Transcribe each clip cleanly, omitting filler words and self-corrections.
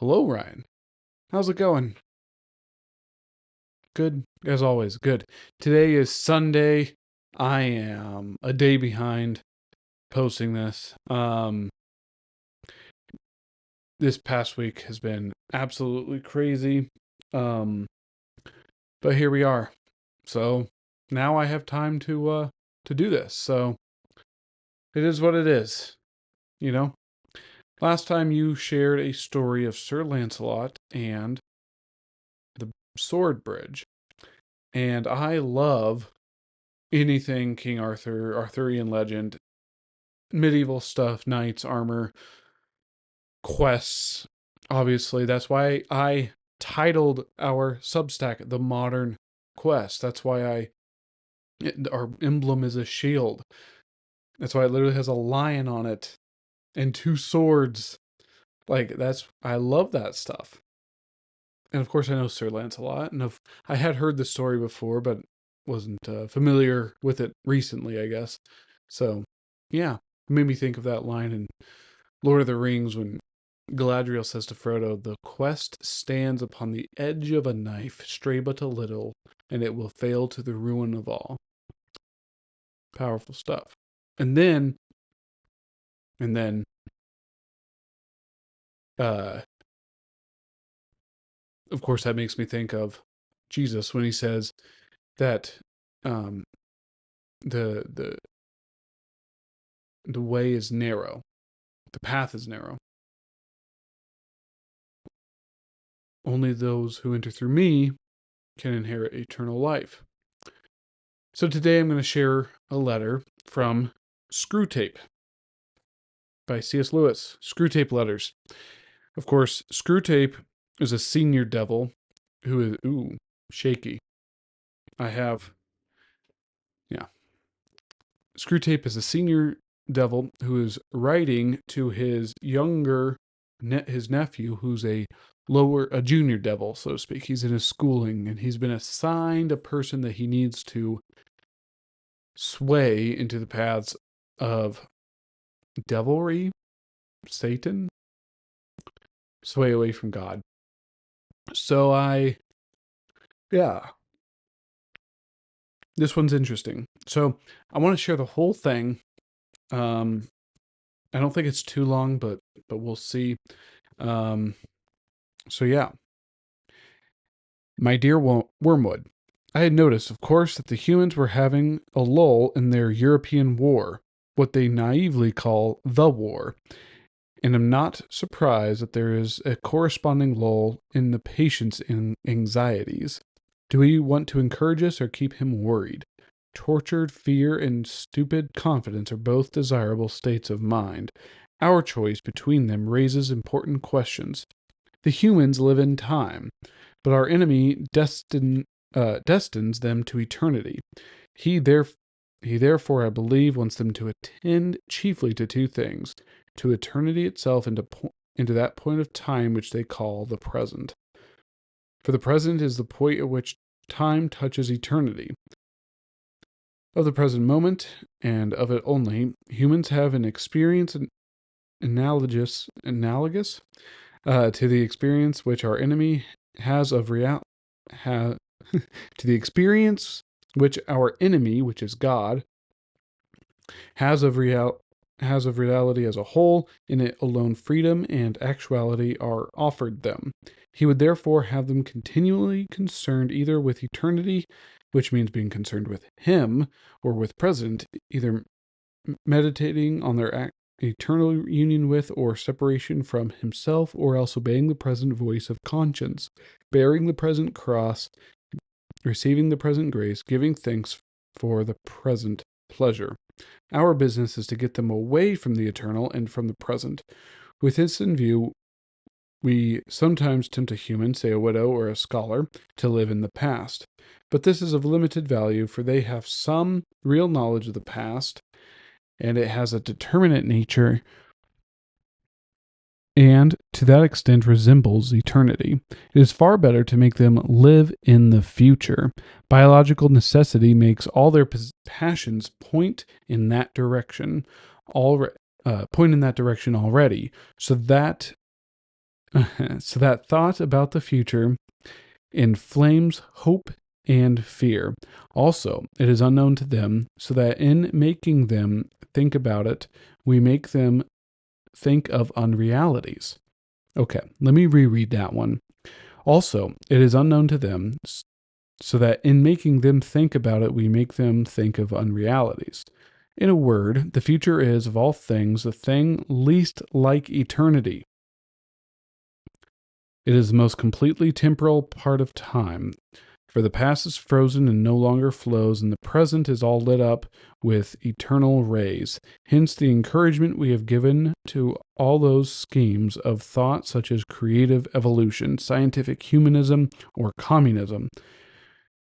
Hello, Ryan. How's it going? Good, as always. Good. Today is Sunday. I am a day behind posting this. This past week has been absolutely crazy. Um, but here we are. So now I have time to do this. So it is what it is, you know. Last time you shared a story of Sir Lancelot and the sword bridge. And I love anything King Arthur, Arthurian legend, medieval stuff, knights, armor, quests. Obviously, that's why I titled our Substack The Modern Quest. That's why our emblem is a shield. That's why it literally has a lion on it and two swords. I love that stuff. And of course, I know Sir Lancelot, and I had heard the story before, but wasn't familiar with it recently, I guess. So, yeah, it made me think of that line in Lord of the Rings when Galadriel says to Frodo, "The quest stands upon the edge of a knife, stray but a little, and it will fail to the ruin of all." Powerful stuff. And then, and then, uh, of course, that makes me think of Jesus when he says that um, the the the way is narrow, the path is narrow. Only those who enter through me can inherit eternal life. So today I'm going to share a letter from Screwtape by C.S. Lewis. Screwtape Letters. Of course, Screwtape is a senior devil who is, shaky. Screwtape is a senior devil who is writing to his his nephew, who's a junior devil, so to speak. He's in his schooling, and he's been assigned a person that he needs to sway into the paths of devilry, Satan, sway away from God. So this one's interesting. So I want to share the whole thing. I don't think it's too long, but we'll see. So yeah. My dear Wormwood, I had noticed, of course, that the humans were having a lull in their European war, what they naively call the war, and am not surprised that there is a corresponding lull in the patient's anxieties. Do we want to encourage us or keep him worried? Tortured fear and stupid confidence are both desirable states of mind. Our choice between them raises important questions. The humans live in time, but our enemy destines them to eternity. He therefore, I believe, wants them to attend chiefly to two things: to eternity itself and into that point of time which they call the present. For the present is the point at which time touches eternity. Of the present moment, and of it only, humans have an experience analogous to the experience which our enemy has of to the experience which our enemy, which is God, has of reality as a whole. In it alone freedom and actuality are offered them. He would therefore have them continually concerned either with eternity, which means being concerned with him, or with present, either meditating on their eternal union with or separation from himself, or else obeying the present voice of conscience, bearing the present cross, receiving the present grace, giving thanks for the present pleasure. Our business is to get them away from the eternal and from the present. With this in view, we sometimes tempt a human, say a widow or a scholar, to live in the past. But this is of limited value, for they have some real knowledge of the past, and it has a determinate nature, and to that extent resembles eternity. It is far better to make them live in the future. Biological necessity makes all their passions point in that direction already, so that So that thought about the future inflames hope and fear. Also, it is unknown to them, so that in making them think about it, we make them think of unrealities. Okay, let me reread that one. Also, it is unknown to them, so that in making them think about it, we make them think of unrealities. In a word, the future is, of all things, the thing least like eternity. It is the most completely temporal part of time, for the past is frozen and no longer flows, and the present is all lit up with eternal rays. Hence the encouragement we have given to all those schemes of thought such as creative evolution, scientific humanism, or communism,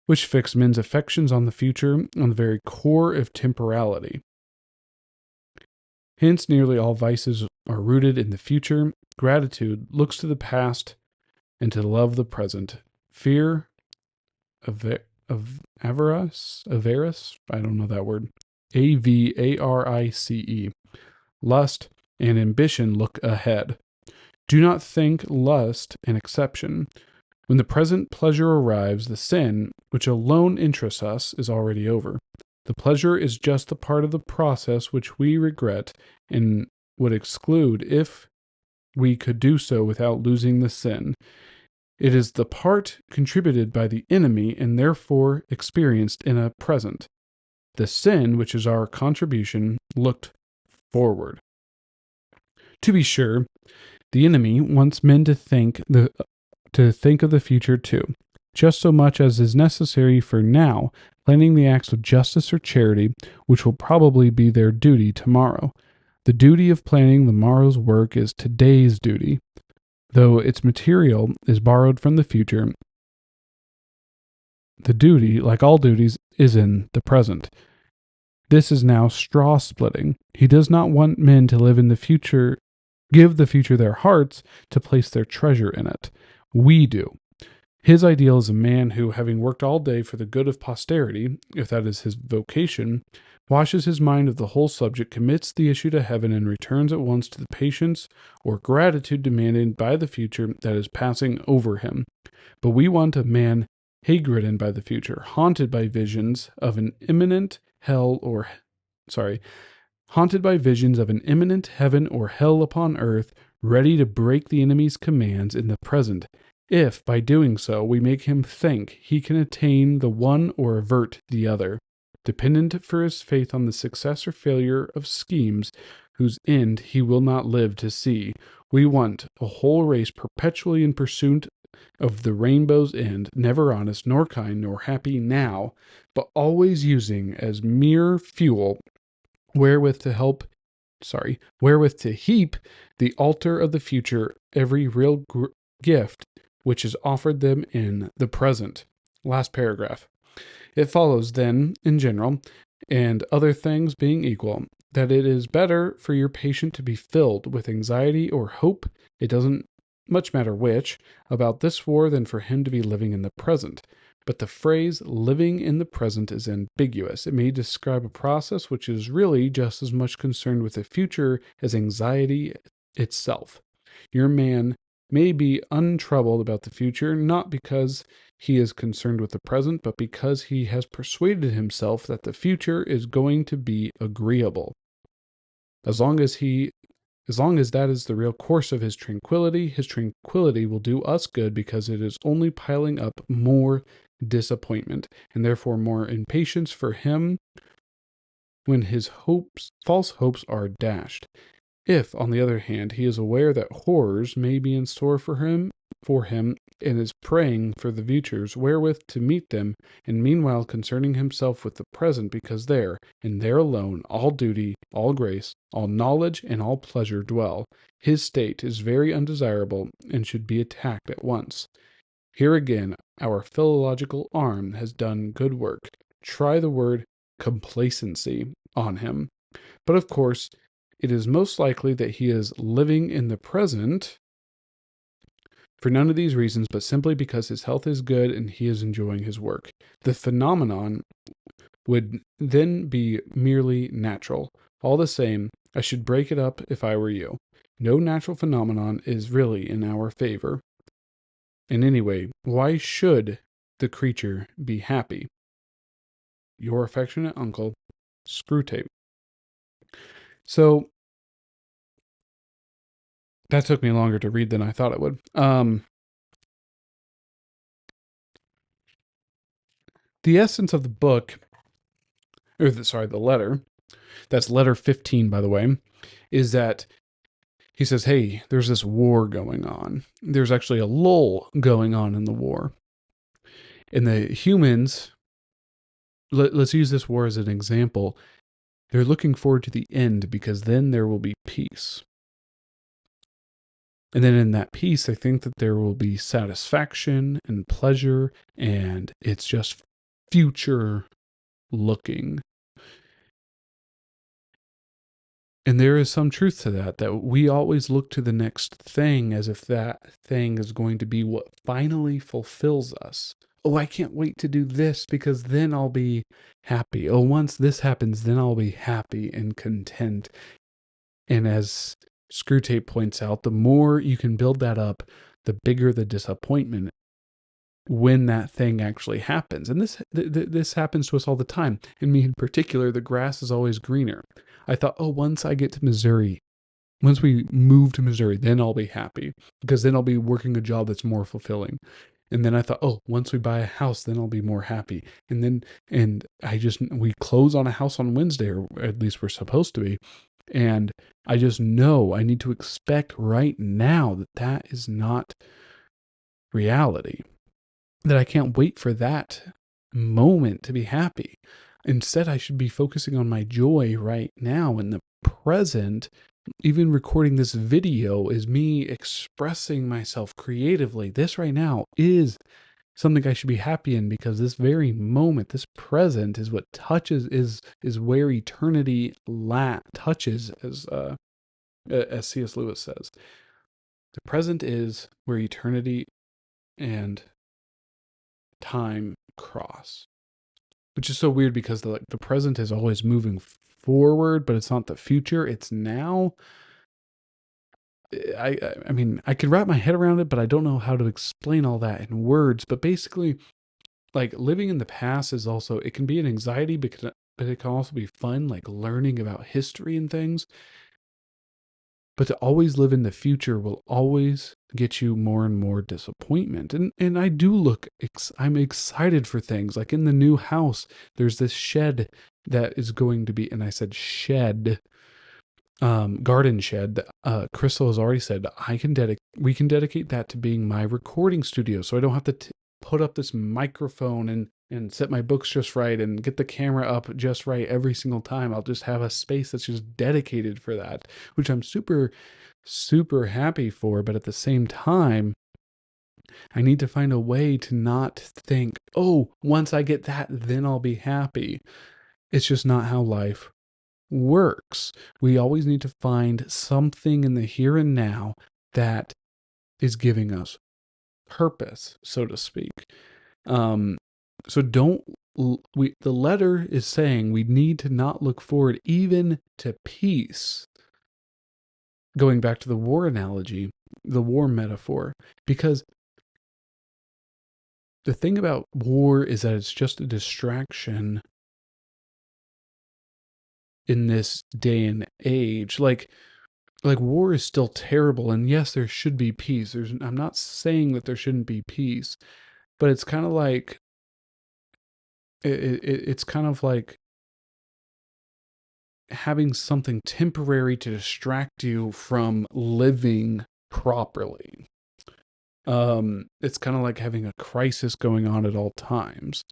which fix men's affections on the future, on the very core of temporality. Hence nearly all vices are rooted in the future. Gratitude looks to the past and to love the present. Fear of avarice, I don't know that word. Avarice. Lust and ambition look ahead. Do not think lust an exception. When the present pleasure arrives, the sin, which alone interests us, is already over. The pleasure is just the part of the process which we regret and would exclude if we could do so without losing the sin. It is the part contributed by the enemy and therefore experienced in a present. The sin, which is our contribution, looked forward. To be sure, the enemy wants men to think of the future too, just so much as is necessary for now, planning the acts of justice or charity, which will probably be their duty tomorrow. The duty of planning the morrow's work is today's duty. Though its material is borrowed from the future, the duty, like all duties, is in the present. This is now straw splitting. He does not want men to live in the future, give the future their hearts, to place their treasure in it. We do. His ideal is a man who, having worked all day for the good of posterity, if that is his vocation, washes his mind of the whole subject, commits the issue to heaven, and returns at once to the patience or gratitude demanded by the future that is passing over him. But we want a man hag-ridden by the future, haunted by visions of an imminent heaven or hell upon earth, ready to break the enemy's commands in the present, if, by doing so, we make him think he can attain the one or avert the other, dependent for his faith on the success or failure of schemes whose end he will not live to see. We want a whole race perpetually in pursuit of the rainbow's end, never honest, nor kind, nor happy now, but always using as mere fuel wherewith to heap the altar of the future every real gift which is offered them in the present. Last paragraph. It follows then, in general, and other things being equal, that it is better for your patient to be filled with anxiety or hope, it doesn't much matter which, about this war than for him to be living in the present. But the phrase living in the present is ambiguous. It may describe a process which is really just as much concerned with the future as anxiety itself. Your man may be untroubled about the future, not because he is concerned with the present, but because he has persuaded himself that the future is going to be agreeable. As long as that is the real course of his tranquility will do us good, because it is only piling up more disappointment, and therefore more impatience for him when his false hopes are dashed. If, on the other hand, he is aware that horrors may be in store for him, and is praying for the futures wherewith to meet them, and meanwhile concerning himself with the present, because there, and there alone, all duty, all grace, all knowledge, and all pleasure dwell, his state is very undesirable, and should be attacked at once. Here again, our philological arm has done good work. Try the word complacency on him. But of course, it is most likely that he is living in the present for none of these reasons, but simply because his health is good and he is enjoying his work. The phenomenon would then be merely natural. All the same, I should break it up if I were you. No natural phenomenon is really in our favor. And anyway, why should the creature be happy? Your affectionate uncle, Screwtape. So that took me longer to read than I thought it would. The essence of the book, the letter, that's letter 15, by the way, is that he says, hey, there's this war going on. There's actually a lull going on in the war. And the humans, let's use this war as an example. They're looking forward to the end because then there will be peace. And then in that peace, I think that there will be satisfaction and pleasure, and it's just future looking. And there is some truth to that we always look to the next thing as if that thing is going to be what finally fulfills us. Oh, I can't wait to do this because then I'll be happy. Oh, once this happens, then I'll be happy and content. And as Screwtape points out, the more you can build that up, the bigger the disappointment when that thing actually happens. And this happens to us all the time. And me in particular, the grass is always greener. I thought, oh, once I get to Missouri, once we move to Missouri, then I'll be happy because then I'll be working a job that's more fulfilling. And then I thought, oh, once we buy a house, then I'll be more happy. And we close on a house on Wednesday, or at least we're supposed to be. And I just know I need to expect right now that that is not reality, that I can't wait for that moment to be happy. Instead, I should be focusing on my joy right now in the present. Even recording this video is me expressing myself creatively. This right now is something I should be happy in because this very moment, this present, is what touches, is where eternity touches, as C.S. Lewis says. The present is where eternity and time cross, which is so weird because the present is always moving forward, but it's not the future, it's now. I mean, I could wrap my head around it, but I don't know how to explain all that in words. But basically, like, living in the past is also, it can be an anxiety, but it can also be fun, like learning about history and things. But to always live in the future will always get you more and more disappointment. And I do I'm excited for things. Like in the new house, there's this shed that is going to be, and I said shed, garden shed. Crystal has already said we can dedicate that to being my recording studio. So I don't have to put up this microphone and set my books just right and get the camera up just right every single time. I'll just have a space that's just dedicated for that, which I'm super, super happy for. But at the same time, I need to find a way to not think, oh, once I get that, then I'll be happy. It's just not how life works. We always need to find something in the here and now that is giving us purpose, so to speak. So the letter is saying we need to not look forward even to peace. Going back to the war analogy, the war metaphor, because the thing about war is that it's just a distraction in this day and age. Like war is still terrible, and yes, there should be peace. I'm not saying that there shouldn't be peace, but it's kind of like it's kind of like having something temporary to distract you from living properly. It's kind of like having a crisis going on at all times.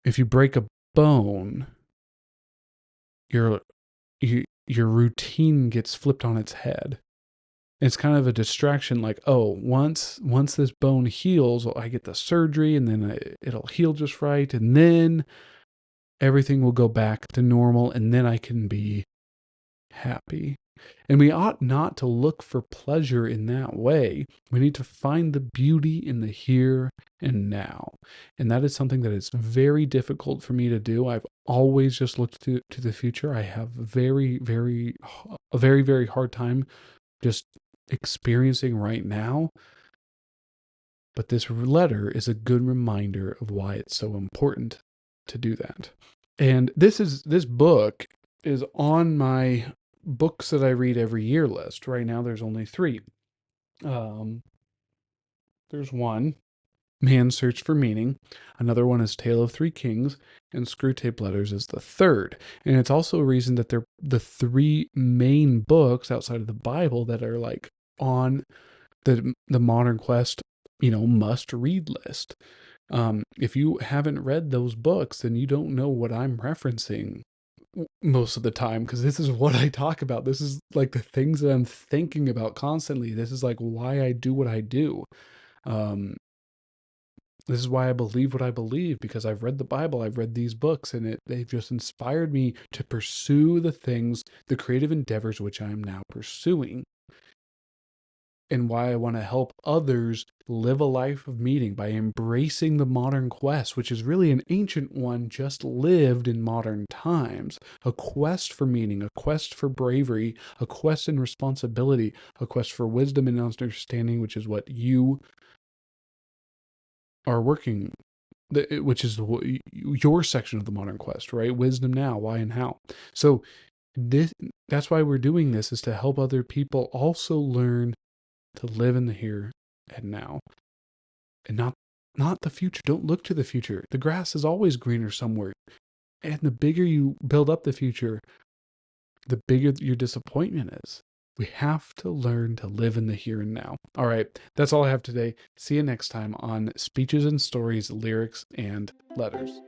If you break a bone, your routine gets flipped on its head. It's kind of a distraction, like, oh, once this bone heals, I get the surgery and then it'll heal just right, and then everything will go back to normal, and then I can be happy. And we ought not to look for pleasure in that way. We need to find the beauty in the here and now. And that is something that is very difficult for me to do. I've always just looked to the future. I have a very hard time just experiencing right now. But this letter is a good reminder of why it's so important to do that. And this book is on my books that I read every year list. Right now there's only 3. There's one, Man's Search for Meaning. Another one is Tale of Three Kings, and Screwtape Letters is the third. And it's also a reason that they're the 3 main books outside of the Bible that are like on the Modern Quest, must read list. If you haven't read those books, then you don't know what I'm referencing most of the time, because this is what I talk about. This is like the things that I'm thinking about constantly. This is like why I do what I do. Um, this is why I believe what I believe, because I've read the Bible, I've read these books, and they've just inspired me to pursue the creative endeavors which I am now pursuing. And why I want to help others live a life of meaning by embracing the modern quest, which is really an ancient one just lived in modern times. A quest for meaning, a quest for bravery, a quest in responsibility, a quest for wisdom and understanding, which is what you are working, which is your section of the modern quest, right? Wisdom now, why and how. So that's why we're doing this, is to help other people also learn to live in the here and now, and not the future. Don't look to the future. The grass is always greener somewhere. And the bigger you build up the future, the bigger your disappointment is. We have to learn to live in the here and now. All right, that's all I have today. See you next time on Speeches and Stories, Lyrics and Letters.